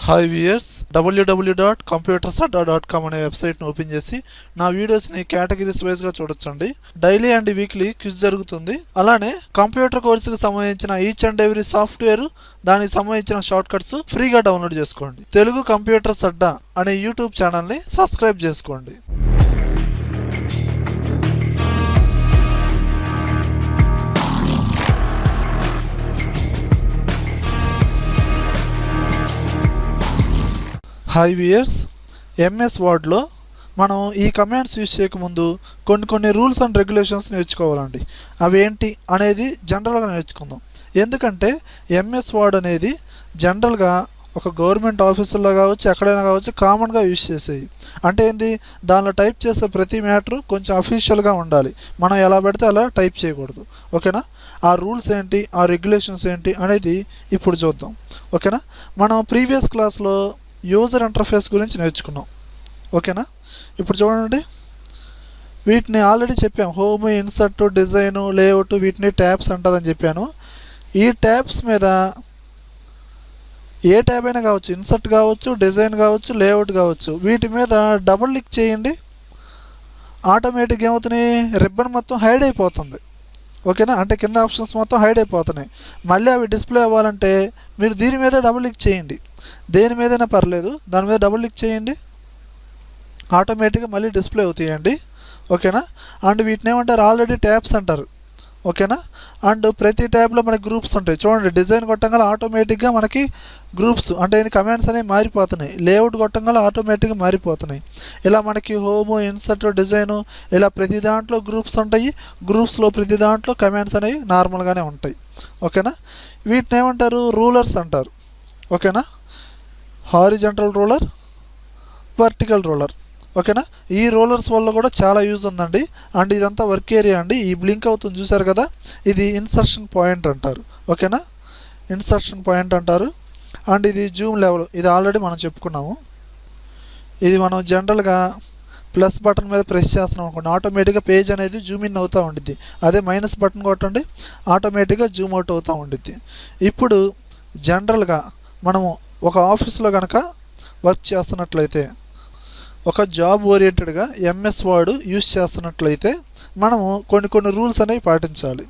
Hi viewers, www.computersadda.com అనే వెబ్సైట్ని open చేసి నా వీడియోస్ని కేటగిరీస్ వైజ్గా చూడొచ్చండి. డైలీ అండ్ వీక్లీ క్విజ్ జరుగుతుంది. అలానే కంప్యూటర్ కోర్సుకి సంబంధించిన ఈచ్ అండ్ ఎవ్రీ సాఫ్ట్వేర్, దానికి సంబంధించిన షార్ట్ కట్స్ ఫ్రీగా డౌన్లోడ్ చేసుకోండి. తెలుగు కంప్యూటర్స్ అడ్డా అనే యూట్యూబ్ ఛానల్ని సబ్స్క్రైబ్ చేసుకోండి. హాయ్ వియర్స్, ఎంఎస్ వర్డ్లో మనం ఈ కమాండ్స్ యూజ్ చేయకముందు కొన్ని రూల్స్ అండ్ రెగ్యులేషన్స్ నేర్చుకోవాలండి. అవి ఏంటి అనేది జనరల్గా నేర్చుకుందాం. ఎందుకంటే ఎంఎస్ వర్డ్ అనేది జనరల్గా ఒక గవర్నమెంట్ ఆఫీసుల్లో కావచ్చు, ఎక్కడైనా కావచ్చు, కామన్గా యూజ్ చేసేవి. అంటే ఏంది, దానిలో టైప్ చేసే ప్రతి మ్యాటరు కొంచెం అఫీషియల్గా ఉండాలి. మనం ఎలా పెడితే అలా టైప్ చేయకూడదు. ఓకేనా? ఆ రూల్స్ ఏంటి, ఆ రెగ్యులేషన్స్ ఏంటి అనేది ఇప్పుడు చూద్దాం. ఓకేనా? మనం ప్రీవియస్ క్లాస్లో యూజర్ ఇంటర్ఫేస్ గురించి నేర్చుకున్నాం. ఓకేనా? ఇప్పుడు చూడండి, వీటిని ఆల్రెడీ చెప్పాం. హోమ్, ఇన్సర్ట్, డిజైను, లేఅవుట్, వీటిని ట్యాబ్స్ అంటారని చెప్పాను. ఈ ట్యాబ్స్ మీద ఏ ట్యాబ్ అయినా కావచ్చు, ఇన్సర్ట్ కావచ్చు, డిజైన్ కావచ్చు, లేఅవుట్ కావచ్చు, వీటి మీద డబుల్ క్లిక్ చేయండి. ఆటోమేటిక్గా ఏమవుతున్నాయి, రిబ్బన్ మొత్తం హైడ్ అయిపోతుంది. ఓకేనా? అంటే కింద ఆప్షన్స్ మొత్తం హైడ్ అయిపోతున్నాయి. మళ్ళీ అవి డిస్ప్లే అవ్వాలంటే మీరు దీని మీద డబుల్ క్లిక్ చేయండి. దేని మీదైనా పర్లేదు, దాని మీద డబుల్ క్లిక్ చేయండి, ఆటోమేటిక్గా మళ్ళీ డిస్ప్లే అవుతాయండి. ఓకేనా? అండ్ వీటిని ఏమంటారు, ఆల్రెడీ ట్యాబ్స్ అంటారు. ఓకేనా? అండ్ ప్రతి ట్యాబ్లో మనకి గ్రూప్స్ ఉంటాయి. చూడండి, డిజైన్ కొట్టంగా ఆటోమేటిక్గా మనకి గ్రూప్స్ అంటే ఇది కమాండ్స్ అనేవి మారిపోతున్నాయి. లేఅవుట్ కొట్టంగా ఆటోమేటిక్గా మారిపోతున్నాయి. ఇలా మనకి హోము, ఇన్సర్ట్, డిజైను, ఇలా ప్రతి దాంట్లో గ్రూప్స్ ఉంటాయి. గ్రూప్స్లో ప్రతి దాంట్లో కమాండ్స్ అనేవి నార్మల్గానే ఉంటాయి. ఓకేనా? వీటిని ఏమంటారు, రూలర్స్ అంటారు. ఓకేనా? Horizontal ruler, vertical ruler. ఓకేనా? ఈ రూలర్స్ వల్ల కూడా చాలా యూజ్ ఉందండి. అండ్ ఇదంతా వర్క్ ఏరియా అండి. ఈ బ్లింక్ అవుతుంది చూసారు కదా, ఇది ఇన్సర్షన్ పాయింట్ అంటారు. ఓకేనా? ఇన్సర్షన్ పాయింట్ అంటారు. అండ్ ఇది జూమ్ లెవెల్, ఇది ఆల్రెడీ మనం చెప్పుకున్నాము. ఇది మనం జనరల్గా ప్లస్ బటన్ మీద ప్రెస్ చేస్తున్నాం అనుకోండి, ఆటోమేటిక్గా పేజ్ అనేది జూమ్ ఇన్ అవుతూ ఉండిద్ది. అదే మైనస్ బటన్ కొట్టండి, ఆటోమేటిక్గా జూమ్ అవుట్ అవుతూ ఉండిద్ది. ఇప్పుడు జనరల్గా మనము ఒక ఆఫీస్లో కనుక వర్క్ చేస్తున్నట్లయితే, ఒక జాబ్ ఓరియంటెడ్గా ఎంఎస్ వర్డ్ యూజ్ చేస్తున్నట్లయితే మనము కొన్ని రూల్స్ అనేవి పాటించాలి.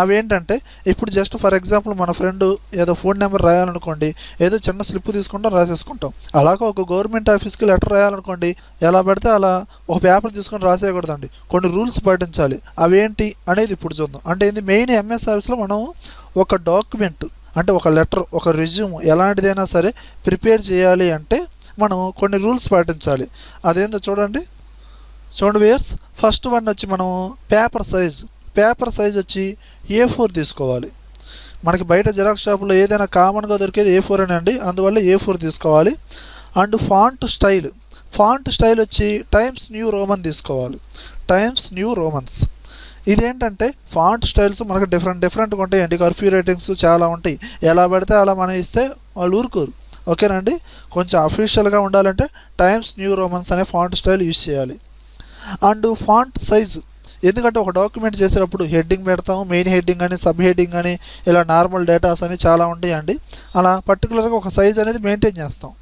అవి ఏంటంటే, ఇప్పుడు జస్ట్ ఫర్ ఎగ్జాంపుల్ మన ఫ్రెండ్ ఏదో ఫోన్ నెంబర్ రాయాలనుకోండి, ఏదో చిన్న స్లిప్ తీసుకుంటాం, రాసేసుకుంటాం. అలాగే ఒక గవర్నమెంట్ ఆఫీస్కి లెటర్ రాయాలనుకోండి, ఎలా పెడితే అలా ఒక పేపర్ తీసుకొని రాసేయకూడదండి. కొన్ని రూల్స్ పాటించాలి. అవేంటి అనేది ఇప్పుడు చూద్దాం. అంటే ఏంది, మెయిన్ ఎంఎస్ ఆఫీస్లో మనం ఒక డాక్యుమెంట్ అంటే ఒక లెటర్, ఒక రెజ్యూమ్ ఎలాంటిదైనా సరే ప్రిపేర్ చేయాలి అంటే మనం కొన్ని రూల్స్ పాటించాలి. అదేందో చూడండి వ్యూయర్స్. ఫస్ట్ వన్ వచ్చి మనం పేపర్ సైజ్ వచ్చి A4 తీసుకోవాలి. మనకి బయట జిరాక్స్ షాపులో ఏదైనా కామన్గా దొరికేది A4 అని అండి, అందువల్ల A4 తీసుకోవాలి. అండ్ ఫాంట్ స్టైల్ వచ్చి టైమ్స్ న్యూ రోమన్ తీసుకోవాలి. Times new Romans. ఇదేంటంటే ఫాంట్ స్టైల్స్ మనకు డిఫరెంట్గా ఉంటాయండి. కర్ఫ్యూ రేటింగ్స్ చాలా ఉంటాయి. ఎలా పడితే అలా మనం ఇస్తే వాళ్ళు ఊరుకోరు. ఓకేనండి? కొంచెం అఫీషియల్గా ఉండాలంటే టైమ్స్ న్యూ రోమన్స్ అనే ఫాంట్ స్టైల్ యూజ్ చేయాలి. అండ్ ఫాంట్ సైజు, ఎందుకంటే ఒక డాక్యుమెంట్ చేసేటప్పుడు హెడ్డింగ్ పెడతాము, మెయిన్ హెడ్డింగ్ అని, సబ్ హెడ్డింగ్ అని, ఇలా నార్మల్ డేటాస్ అని చాలా ఉంటాయండి. అలా పర్టికులర్గా ఒక సైజ్ అనేది మెయింటైన్ చేస్తాం.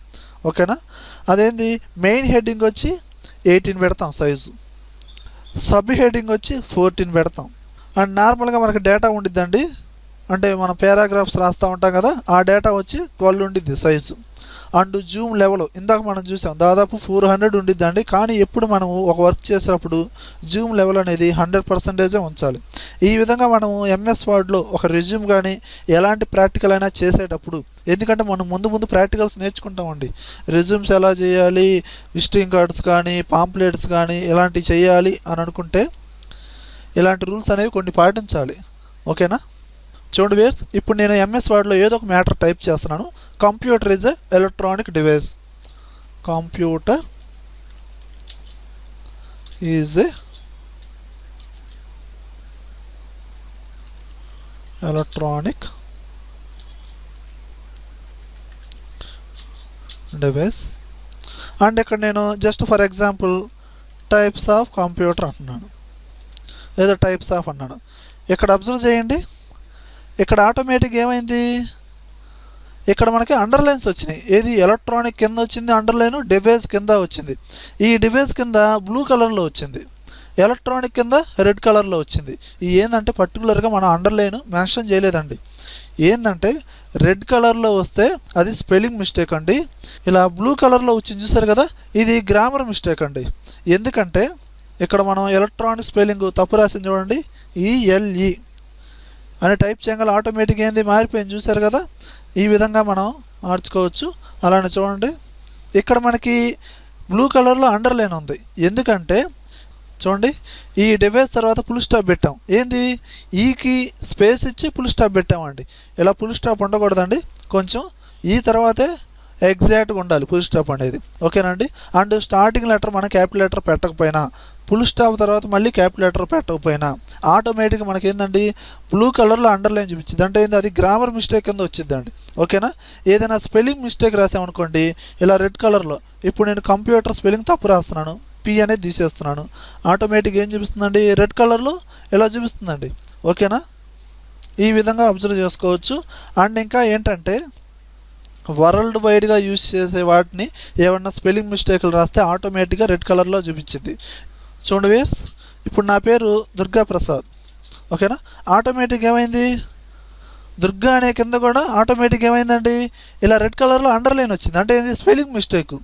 ఓకేనా? అదేంది, మెయిన్ హెడ్డింగ్ వచ్చి 18 పెడతాం సైజు, సబ్ హెడ్డింగ్ వచ్చి 14 పెడతాం. అండ్ నార్మల్గా మనకి డేటా ఉండిద్దండి, అంటే మనం పారాగ్రాఫ్స్ రాస్తూ ఉంటాం కదా, ఆ డేటా వచ్చి 12 ఉండిద్ది సైజు. అండ్ జూమ్ లెవెల్ ఇందాక మనం చూసాం, దాదాపు 400 ఉండిద్దండి. కానీ ఎప్పుడు మనం ఒక వర్క్ చేసేటప్పుడు జూమ్ లెవెల్ అనేది 100% ఉంచాలి. ఈ విధంగా మనము ఎంఎస్ వర్డ్లో ఒక రెజ్యూమ్ కానీ ఎలాంటి ప్రాక్టికల్ అయినా చేసేటప్పుడు, ఎందుకంటే మనం ముందు ప్రాక్టికల్స్ నేర్చుకుంటామండి. రెజ్యూమ్స్ ఎలా చేయాలి, విజిటింగ్ కార్డ్స్ కానీ, పాంప్లెట్స్ కానీ ఇలాంటివి చేయాలి అని అనుకుంటే ఇలాంటి రూల్స్ అనేవి కొన్ని పాటించాలి. ఓకేనా? చూడండి వ్యూయర్స్, ఇప్పుడు నేను ఎంఎస్ వర్డ్లో ఏదో ఒక మ్యాటర్ టైప్ చేస్తున్నాను. Computer is a electronic device. Computer is a electronic device. And ఇక్కడ నేను just for example types of computer అంటున్నాను, ఏదో టైప్స్ ఆఫ్ అన్నాను. ఇక్కడ అబ్జర్వ్ చేయండి, ఇక్కడ ఆటోమేటిక్ ఏమైంది, ఇక్కడ మనకి అండర్లైన్స్ వచ్చినాయి. ఏది ఎలక్ట్రానిక్ కింద వచ్చింది అండర్లైన్, డివైస్ కింద వచ్చింది. ఈ డివైస్ కింద బ్లూ కలర్లో వచ్చింది, ఎలక్ట్రానిక్ కింద రెడ్ కలర్లో వచ్చింది. ఈ ఏంటంటే పర్టికులర్గా మనం అండర్లైన్ మెన్షన్ చేయలేదండి. ఏంటంటే రెడ్ కలర్లో వస్తే అది స్పెల్లింగ్ మిస్టేక్ అండి. ఇలా బ్లూ కలర్లో వచ్చింది చూసారు కదా, ఇది గ్రామర్ మిస్టేక్ అండి. ఎందుకంటే ఇక్కడ మనం ఎలక్ట్రానిక్ స్పెల్లింగ్ తప్పు రాసింది చూడండి, ఈఎల్ఈ అని టైప్ చేయగల ఆటోమేటిక్గా ఏంది మారిపోయింది చూసారు కదా. ఈ విధంగా మనం మార్చుకోవచ్చు. అలానే చూడండి ఇక్కడ మనకి బ్లూ కలర్లో అండర్లైన్ ఉంది. ఎందుకంటే చూడండి ఈ డివైస్ తర్వాత ఫుల్ స్టాప్ పెట్టాం. ఏంది ఈకి స్పేస్ ఇచ్చి ఫుల్ స్టాప్ పెట్టామండి. ఇలా ఫుల్ స్టాప్ ఉండకూడదండి, కొంచెం ఈ తర్వాతే ఎగ్జాక్ట్గా ఉండాలి ఫుల్ స్టాప్ అనేది. ఓకేనండి. అండ్ స్టార్టింగ్ లెటర్ మన క్యాపిటల్ లెటర్ పెట్టకపోయినా, ఫుల్ స్టాప్ తర్వాత మళ్ళీ క్యాపిటల్ లెటర్ పెట్టకపోయినా ఆటోమేటిక్గా మనకి ఏంటండి బ్లూ కలర్లో అండర్లైన్ చూపించింది. అంటే ఏంది అది గ్రామర్ మిస్టేక్ కింద వచ్చిందండి. ఓకేనా. ఏదైనా స్పెల్లింగ్ మిస్టేక్ రాసామనుకోండి ఇలా రెడ్ కలర్లో, ఇప్పుడు నేను కంప్యూటర్ స్పెల్లింగ్ తప్పు రాస్తున్నాను, పి అనేది తీసేస్తున్నాను, ఆటోమేటిక్గా ఏం చూపిస్తుందండి రెడ్ కలర్లో ఇలా చూపిస్తుందండి. ఓకేనా. ఈ విధంగా అబ్జర్వ్ చేసుకోవచ్చు. అండ్ ఇంకా ఏంటంటే వరల్డ్ వైడ్గా యూజ్ చేసే వాటిని ఏమన్నా స్పెల్లింగ్ మిస్టేక్లు రాస్తే ఆటోమేటిక్గా రెడ్ కలర్లో చూపించింది. చూడండి వ్యూయర్స్, ఇప్పుడు నా పేరు దుర్గా ప్రసాద్. ఓకేనా. ఆటోమేటిక్ ఏమైంది దుర్గా అనే కింద కూడా ఆటోమేటిక్ ఏమైందండి ఇలా రెడ్ కలర్లో అండర్లైన్ వచ్చింది. అంటే ఏంది స్పెల్లింగ్ మిస్టేక్,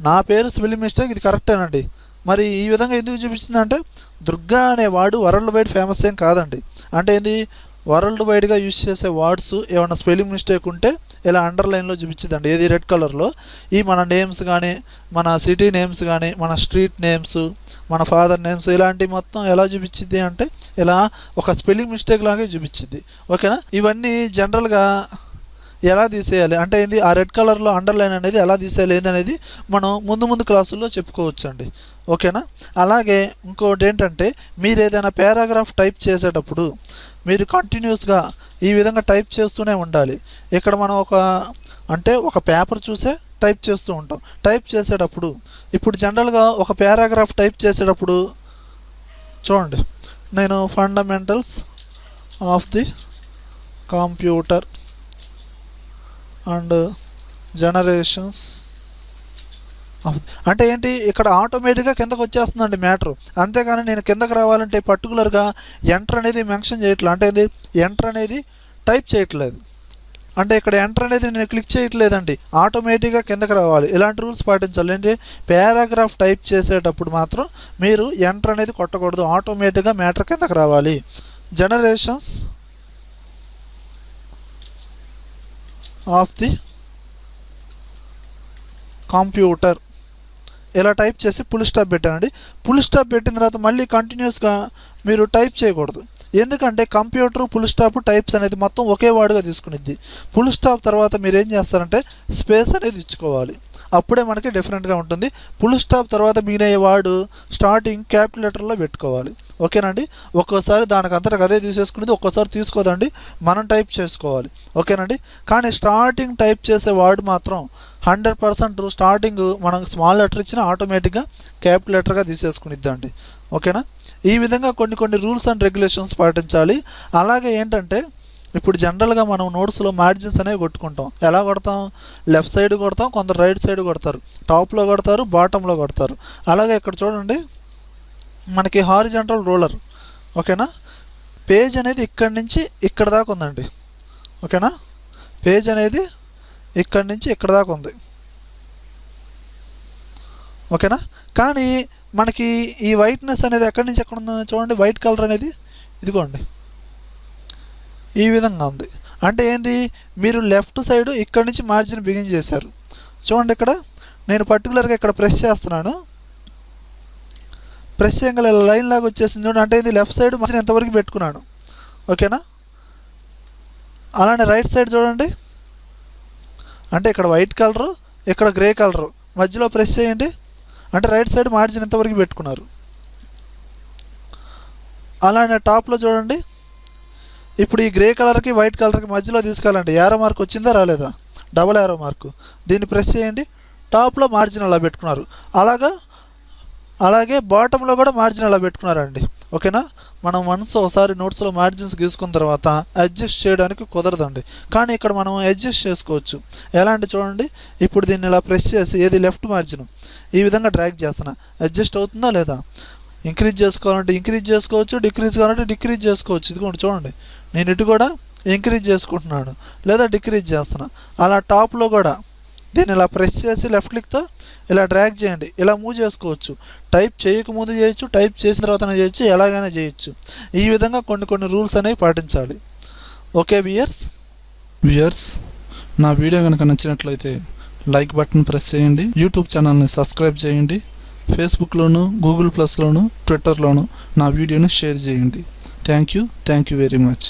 నా పేరు స్పెల్లింగ్ మిస్టేక్, ఇది కరెక్టేనండి. మరి ఈ విధంగా ఎందుకు చూపించింది అంటే దుర్గా అనే వాడు వరల్డ్ వైడ్ ఫేమస్ ఏం కాదండి. అంటే ఏంది వరల్డ్ వైడ్గా యూజ్ చేసే వర్డ్స్ ఏమైనా స్పెల్లింగ్ మిస్టేక్ ఉంటే ఇలా అండర్లైన్లో చూపించిందండి. ఏది రెడ్ కలర్లో. ఈ మన నేమ్స్ కానీ, మన సిటీ నేమ్స్ కానీ, మన స్ట్రీట్ నేమ్స్, మన ఫాదర్ నేమ్స్, ఇలాంటివి మొత్తం ఎలా చూపించింది అంటే ఇలా ఒక స్పెల్లింగ్ మిస్టేక్ లాగే చూపించింది. ఓకేనా. ఇవన్నీ జనరల్గా ఎలా తీసేయాలి అంటే ఏంది ఆ రెడ్ కలర్లో అండర్లైన్ అనేది ఎలా తీసేయాలి ఏంది అనేది మనం ముందు క్లాసుల్లో చెప్పుకోవచ్చు అండి. ఓకేనా. అలాగే ఇంకోటి ఏంటంటే మీరు ఏదైనా పారాగ్రాఫ్ టైప్ చేసేటప్పుడు మీరు కంటిన్యూస్గా ఈ విధంగా టైప్ చేస్తూనే ఉండాలి. ఇక్కడ మనం ఒక పేపర్ చూసే టైప్ చేస్తూ ఉంటాం. టైప్ చేసేటప్పుడు ఇప్పుడు జనరల్గా ఒక పారాగ్రాఫ్ టైప్ చేసేటప్పుడు చూడండి, నేను fundamentals of the computer and generations అంటే ఏంటి ఇక్కడ ఆటోమేటిక్గా కిందకు వచ్చేస్తుందండి మ్యాటర్. అంతేగాని నేను కిందకు రావాలంటే పర్టికులర్గా ఎంటర్ అనేది మెన్షన్ చేయట్లేదు. అంటే ఇది ఎంటర్ అనేది టైప్ చేయట్లేదు. అంటే ఇక్కడ ఎంటర్ అనేది నేను క్లిక్ చేయట్లేదండి, ఆటోమేటిక్గా కిందకు రావాలి. ఇలాంటి రూల్స్ పాటించాలి. ఏంటి పారాగ్రాఫ్ టైప్ చేసేటప్పుడు మాత్రం మీరు ఎంటర్ అనేది కొట్టకూడదు, ఆటోమేటిక్గా మ్యాటర్ కిందకు రావాలి. జనరేషన్స్ ఆఫ్ ది కంప్యూటర్ ఇలా టైప్ చేసి ఫుల్ స్టాప్ పెట్టానండి. ఫుల్ స్టాప్ పెట్టిన తర్వాత మళ్ళీ కంటిన్యూస్గా మీరు టైప్ చేయకూడదు. ఎందుకంటే కంప్యూటర్ ఫుల్ స్టాప్ టైప్స్ అనేది మొత్తం ఒకే వర్డ్గా తీసుకునిద్ది. ఫుల్ స్టాప్ తర్వాత మీరు ఏం చేస్తారంటే స్పేస్ అనేది ఇచ్చుకోవాలి, అప్పుడే మనకి డిఫరెంట్గా ఉంటుంది. ఫుల్ స్టాప్ తర్వాత మీనే వర్డ్ స్టార్టింగ్ క్యాపిటల్ లెటర్లో పెట్టుకోవాలి. ఓకేనండి. ఒక్కోసారి దానికి అంతటా అదే తీసేసుకునేది, ఒక్కోసారి తీసుకోదండి, మనం టైప్ చేసుకోవాలి. ఓకేనండి. కానీ స్టార్టింగ్ టైప్ చేసే వర్డ్ మాత్రం 100% స్టార్టింగ్ మనం స్మాల్ లెటర్ ఇచ్చిన ఆటోమేటిక్గా క్యాపిటల్ లెటర్గా తీసేసుకునిద్దండి. ఓకేనా. ఈ విధంగా కొన్ని రూల్స్ అండ్ రెగ్యులేషన్స్ పాటించాలి. అలాగే ఏంటంటే ఇప్పుడు జనరల్గా మనం నోట్స్లో మార్జిన్స్ అనేవి కొట్టుకుంటాం. ఎలా కొడతాం, లెఫ్ట్ సైడ్ కొడతాం, కొందరు రైట్ సైడ్ కొడతారు, టాప్లో కొడతారు, బాటంలో కొడతారు. అలాగే ఇక్కడ చూడండి మనకి హారిజాంటల్ రూలర్. ఓకేనా. పేజ్ అనేది ఇక్కడి నుంచి ఇక్కడ దాకా ఉందండి. ఓకేనా. పేజ్ అనేది ఇక్కడి నుంచి ఇక్కడ దాకా ఉంది. ఓకేనా. కానీ మనకి ఈ వైట్నెస్ అనేది ఎక్కడి నుంచి ఎక్కడ ఉందో చూడండి, వైట్ కలర్ అనేది ఇదిగోండి ఈ విధంగా ఉంది. అంటే ఏంది మీరు లెఫ్ట్ సైడ్ ఇక్కడి నుంచి మార్జిన్ బిగిన్ చేశారు. చూడండి ఇక్కడ నేను పర్టికులర్గా ఇక్కడ ప్రెస్ చేస్తున్నాను, ప్రెస్ చేయగల లైన్ లాగా వచ్చేసింది చూడండి. అంటే ఇది లెఫ్ట్ సైడ్ మార్జిన్ ఎంతవరకు పెట్టుకున్నాను. ఓకేనా. అలానే రైట్ సైడ్ చూడండి, అంటే ఇక్కడ వైట్ కలరు, ఇక్కడ గ్రే కలరు, మధ్యలో ప్రెస్ చేయండి, అంటే రైట్ సైడ్ మార్జిన్ ఎంతవరకు పెట్టుకున్నారు. అలానే టాప్లో చూడండి, ఇప్పుడు ఈ గ్రే కలర్కి వైట్ కలర్కి మధ్యలో తీసుకెళ్ళండి. యారో మార్క్ వచ్చిందా రాలేదా, డబల్ యారో మార్కు, దీన్ని ప్రెస్ చేయండి, టాప్లో మార్జిన్ అలా పెట్టుకున్నారు. అలాగే బాటంలో కూడా మార్జిన్ అలా పెట్టుకున్నారండి. ఓకేనా. మనం వన్స్ ఒకసారి నోట్స్లో మార్జిన్స్ గీసుకున్న తర్వాత అడ్జస్ట్ చేయడానికి కుదరదండి, కానీ ఇక్కడ మనం అడ్జస్ట్ చేసుకోవచ్చు. ఎలా అంటే చూడండి, ఇప్పుడు దీన్ని ఇలా ప్రెస్ చేసి ఏది లెఫ్ట్ మార్జిన్ ఈ విధంగా డ్రాగ్ చేస్తున్నా, అడ్జస్ట్ అవుతుందా లేదా. ఇంక్రీజ్ చేసుకోవాలంటే ఇంక్రీజ్ చేసుకోవచ్చు, డిక్రీజ్ కావాలంటే డిక్రీజ్ చేసుకోవచ్చు. ఇదిగోండి చూడండి, నేను ఇటు కూడా ఇంక్రీజ్ చేసుకుంటున్నాను లేదా డిక్రీజ్ చేస్తున్నా. అలా టాప్లో కూడా దీన్ని ఇలా ప్రెస్ చేసి లెఫ్ట్ క్లిక్తో ఇలా డ్రాగ్ చేయండి, ఇలా మూవ్ చేసుకోవచ్చు. టైప్ చేయకముందు చేయొచ్చు, టైప్ చేసిన తర్వాత చేయొచ్చు, ఎలాగైనా చేయొచ్చు. ఈ విధంగా కొన్ని రూల్స్ అనేవి పాటించాలి. ఓకే వ్యూయర్స్, నా వీడియో కనుక నచ్చినట్లయితే లైక్ బటన్ ప్రెస్ చేయండి, యూట్యూబ్ ఛానల్ని సబ్స్క్రైబ్ చేయండి, ఫేస్బుక్లోను, గూగుల్ ప్లస్లోను, ట్విట్టర్లోను నా వీడియోని షేర్ చేయండి. Thank you very much.